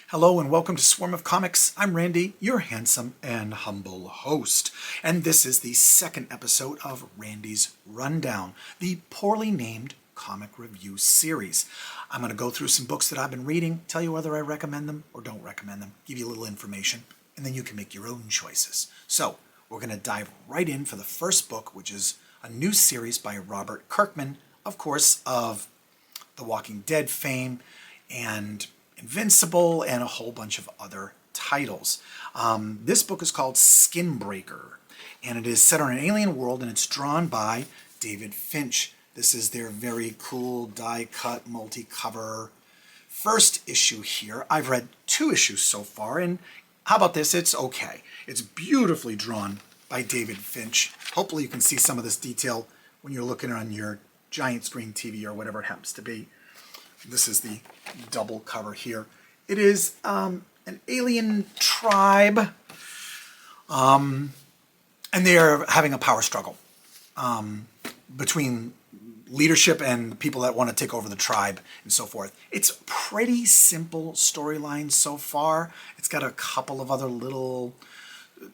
Hello and welcome to Swarm of Comics. I'm Randy, your handsome and humble host. And this is the second episode of Randy's Rundown, the poorly named comic review series. I'm going to go through some books that I've been reading, tell you whether I recommend them or don't recommend them, give you a little information, and then you can make your own choices. So we're going to dive right in for the first book, which is a new series by Robert Kirkman, of course, of The Walking Dead fame and Invincible and a whole bunch of other titles. This book is called Skinbreaker, and it is set on an alien world, and it's drawn by David Finch. This is their very cool die-cut multi-cover first issue here. I've read 2 issues so far, and how about this? It's okay. It's beautifully drawn by David Finch. Hopefully you can see some of this detail when you're looking on your giant screen TV or whatever it happens to be. This is the double cover here. It is an alien tribe, and they are having a power struggle between leadership and people that want to take over the tribe and so forth. It's a pretty simple storyline so far. It's got a couple of other little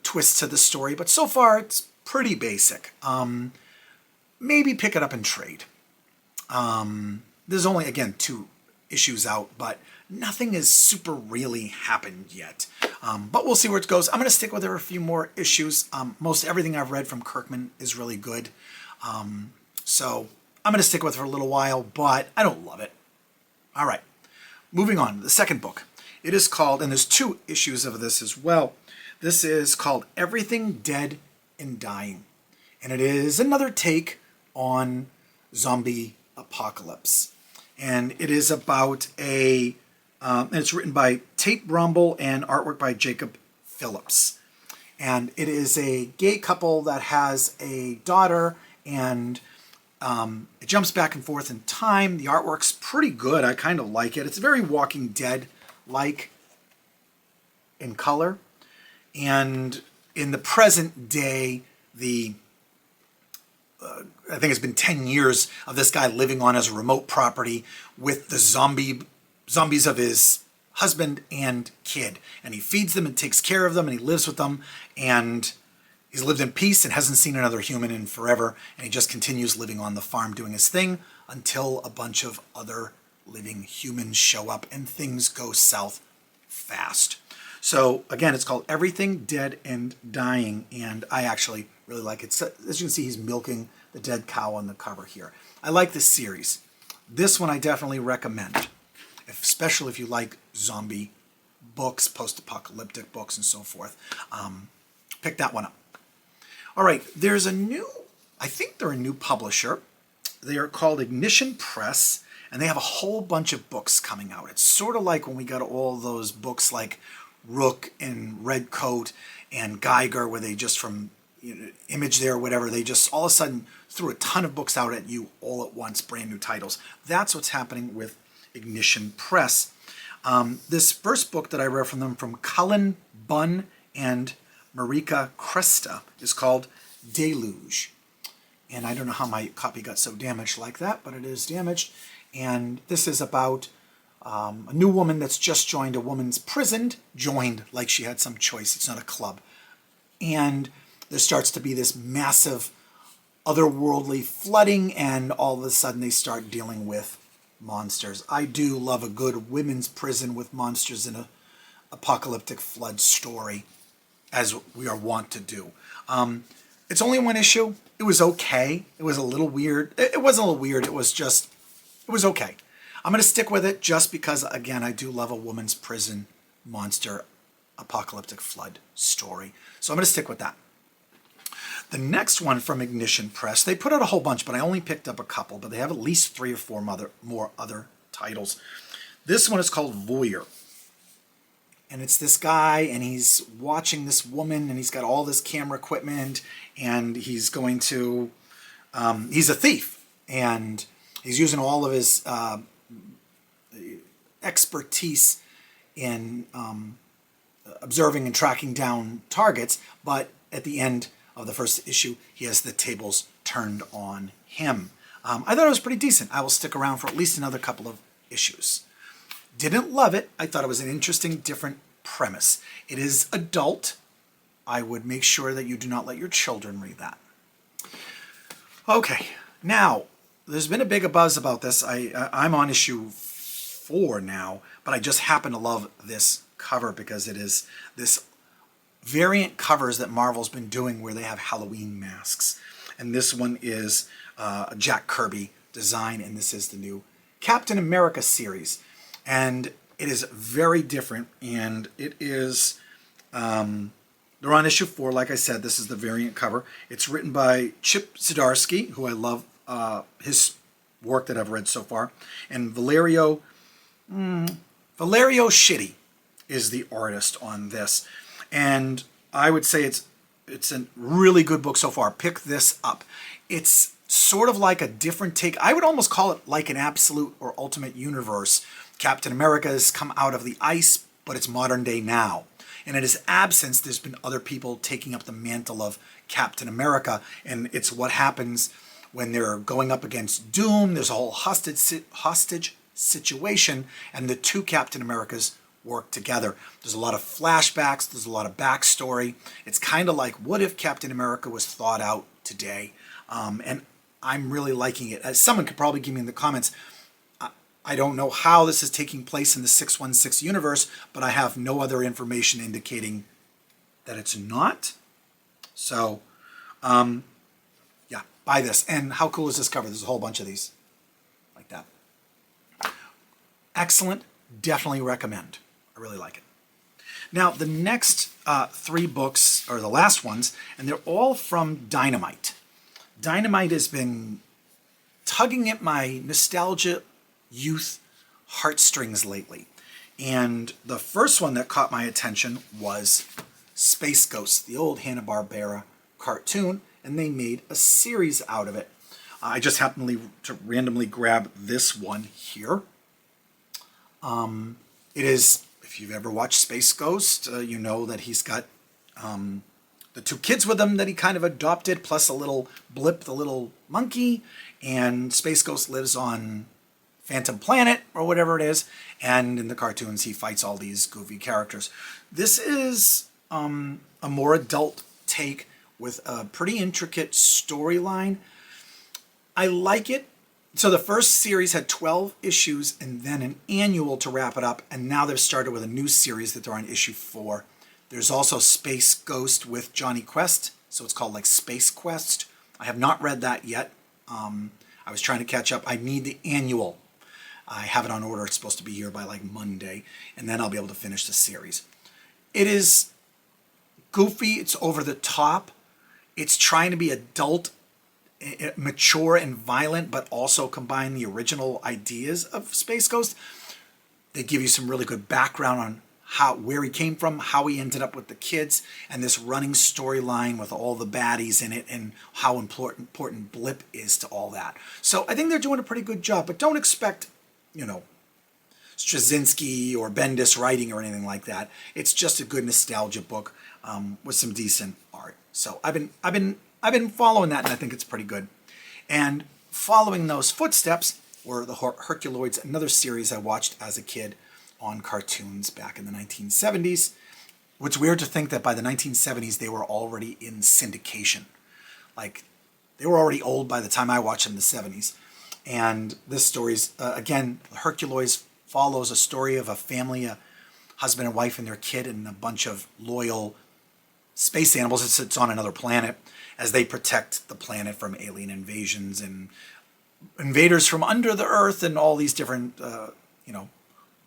twists to the story, but so far it's pretty basic. Maybe pick it up and trade. There's only, again, 2 issues out, but nothing has super really happened yet. But we'll see where it goes. I'm going to stick with there a few more issues. Most everything I've read from Kirkman is really good. So I'm going to stick with it for a little while, but I don't love it. All right, moving on to the second book. It is called, and there's 2 issues of this as well. This is called Everything Dead and Dying. And it is another take on zombie apocalypse. And it is about and it's written by Tate Bromble and artwork by Jacob Phillips. And it is a gay couple that has a daughter, and it jumps back and forth in time. The artwork's pretty good. I kind of like it. It's very Walking Dead-like in color. And in the present day, I think it's been 10 years of this guy living on his remote property with the zombies of his husband and kid. And he feeds them and takes care of them, and he lives with them, and he's lived in peace and hasn't seen another human in forever. And he just continues living on the farm doing his thing until a bunch of other living humans show up and things go south fast. So again, it's called Everything Dead and Dying, and I actually really like it. So, as you can see, he's milking the dead cow on the cover here. I like this series. This one I definitely recommend, especially if you like zombie books, post-apocalyptic books, and so forth. Pick that one up. All right, there's I think they're a new publisher. They are called Ignition Press, and they have a whole bunch of books coming out. It's sort of like when we got all those books like Rook and Red Coat and Geiger, where they just from Image there or whatever, they just all of a sudden threw a ton of books out at you all at once, brand new titles. That's what's happening with Ignition Press. This first book that I read from them, from Cullen Bunn and Marika Cresta, is called Deluge. And I don't know how my copy got so damaged like that, but it is damaged. And this is about a new woman that's just joined a woman's prison, joined like she had some choice. It's not a club. And there starts to be this massive otherworldly flooding, and all of a sudden they start dealing with monsters. I do love a good women's prison with monsters in an apocalyptic flood story, as we are wont to do. It's only 1 issue. It was okay. It was a little weird. It wasn't a little weird. It was okay. I'm going to stick with it just because, again, I do love a woman's prison monster apocalyptic flood story. So I'm going to stick with that. The next one from Ignition Press, they put out a whole bunch, but I only picked up a couple, but they have at least 3 or 4 more other titles. This one is called Voyeur. And it's this guy, and he's watching this woman, and he's got all this camera equipment, and he's going to, he's a thief, and he's using all of his expertise in observing and tracking down targets, but at the end of the first issue, he has the tables turned on him. I thought it was pretty decent. I will stick around for at least another couple of issues. Didn't love it. I thought it was an interesting, different premise. It is adult. I would make sure that you do not let your children read that. Okay, now, there's been a big buzz about this. I'm on issue 4 now, but I just happen to love this cover because it is this variant covers that Marvel's been doing where they have Halloween masks. And this one is a Jack Kirby design, and this is the new Captain America series. And it is very different, and it is, they're on issue 4, like I said. This is the variant cover. It's written by Chip Zdarsky, who I love his work that I've read so far, and Valerio Shitty is the artist on this. And I would say it's a really good book so far. Pick this up. It's sort of like a different take. I would almost call it like an absolute or ultimate universe. Captain America has come out of the ice, but it's modern day now. And in his absence, there's been other people taking up the mantle of Captain America. And it's what happens when they're going up against Doom. There's a whole hostage situation, and the two Captain Americas work together. There's a lot of flashbacks. There's a lot of backstory. It's kind of like, what if Captain America was thought out today? And I'm really liking it. As someone could probably give me in the comments, I don't know how this is taking place in the 616 universe, but I have no other information indicating that it's not. So, yeah, buy this. And how cool is this cover? There's a whole bunch of these like that. Excellent. Definitely recommend. I really like it. Now, the next 3 books are the last ones, and they're all from Dynamite. Dynamite has been tugging at my nostalgia youth heartstrings lately. And the first one that caught my attention was Space Ghost, the old Hanna-Barbera cartoon, and they made a series out of it. I just happened to randomly grab this one here. It is, if you've ever watched Space Ghost, you know that he's got the 2 kids with him that he kind of adopted, plus a little Blip, the little monkey, and Space Ghost lives on Phantom Planet, or whatever it is, and in the cartoons he fights all these goofy characters. This is a more adult take with a pretty intricate storyline. I like it. So the first series had 12 issues and then an annual to wrap it up, and now they've started with a new series that they're on issue 4. There's also Space Ghost with Johnny Quest, so it's called like Space Quest. I have not read that yet. I was trying to catch up. I need the annual. I have it on order. It's supposed to be here by like Monday, and then I'll be able to finish the series. It is goofy. It's over the top. It's trying to be adult, mature and violent, but also combine the original ideas of Space Ghost. They give you some really good background on where he came from, how he ended up with the kids, and this running storyline with all the baddies in it, and how important Blip is to all that. So I think they're doing a pretty good job, but don't expect, Straczynski or Bendis writing or anything like that. It's just a good nostalgia book with some decent art. So I've been following that, and I think it's pretty good. And following those footsteps were the Herculoids, another series I watched as a kid on cartoons back in the 1970s. It's weird to think that by the 1970s they were already in syndication. Like, they were already old by the time I watched them in the 70s. And this story's, again, Herculoids follows a story of a family, a husband and wife and their kid, and a bunch of loyal space animals. It's on another planet as they protect the planet from alien invasions and invaders from under the earth and all these different,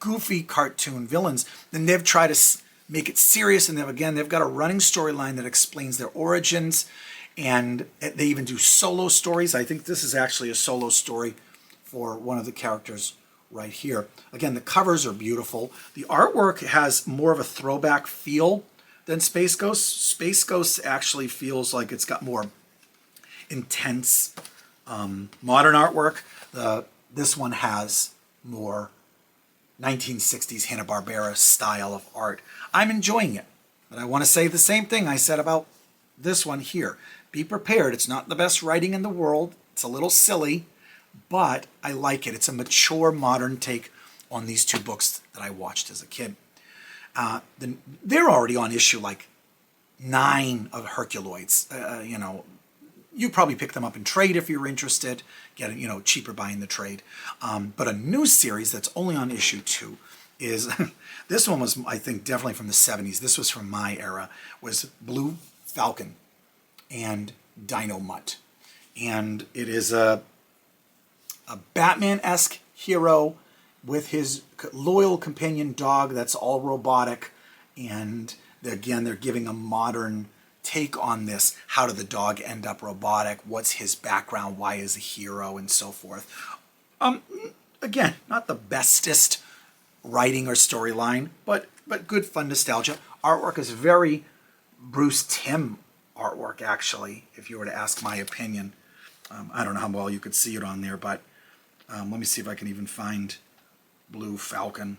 goofy cartoon villains. Then they've tried to make it serious, and they've got a running storyline that explains their origins, and they even do solo stories. I think this is actually a solo story for one of the characters right here. Again, the covers are beautiful. The artwork has more of a throwback feel than Space Ghost. Space Ghost actually feels like it's got more intense modern artwork. This one has more 1960s Hanna-Barbera style of art. I'm enjoying it, but I want to say the same thing I said about this one here. Be prepared. It's not the best writing in the world. It's a little silly, but I like it. It's a mature, modern take on these 2 books that I watched as a kid. They're already on issue like 9 of Herculoids. You know, you probably pick them up in trade if you're interested, get it, you know, cheaper buying the trade. But a new series that's only on issue 2 is, this one was, I think, definitely from the 70s. This was from my era, was Blue Falcon and Dino Mutt. And it is a Batman-esque hero with his loyal companion dog that's all robotic. And again, they're giving a modern take on this. How did the dog end up robotic? What's his background? Why is a hero? And so forth. Again, not the bestest writing or storyline, but good fun nostalgia. Artwork is very Bruce Timm artwork, actually, if you were to ask my opinion. I don't know how well you could see it on there, but let me see if I can even find Blue Falcon.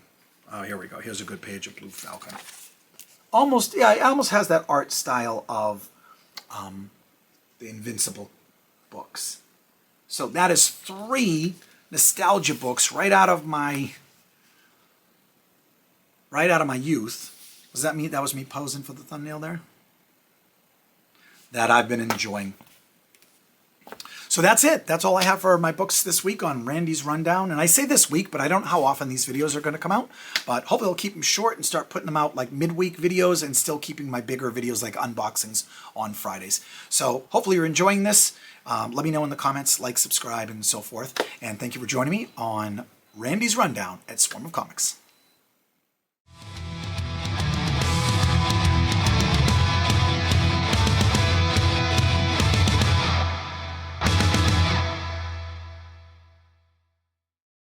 Oh, here we go. Here's a good page of Blue Falcon. Almost, yeah, it almost has that art style of the Invincible books. So that is 3 nostalgia books right out of my youth. Was that me? That was me posing for the thumbnail there? That I've been enjoying. So that's it. That's all I have for my books this week on Randy's Rundown. And I say this week, but I don't know how often these videos are going to come out. But hopefully I'll keep them short and start putting them out like midweek videos and still keeping my bigger videos like unboxings on Fridays. So hopefully you're enjoying this. Let me know in the comments, like, subscribe, and so forth. And thank you for joining me on Randy's Rundown at Swarm of Comics.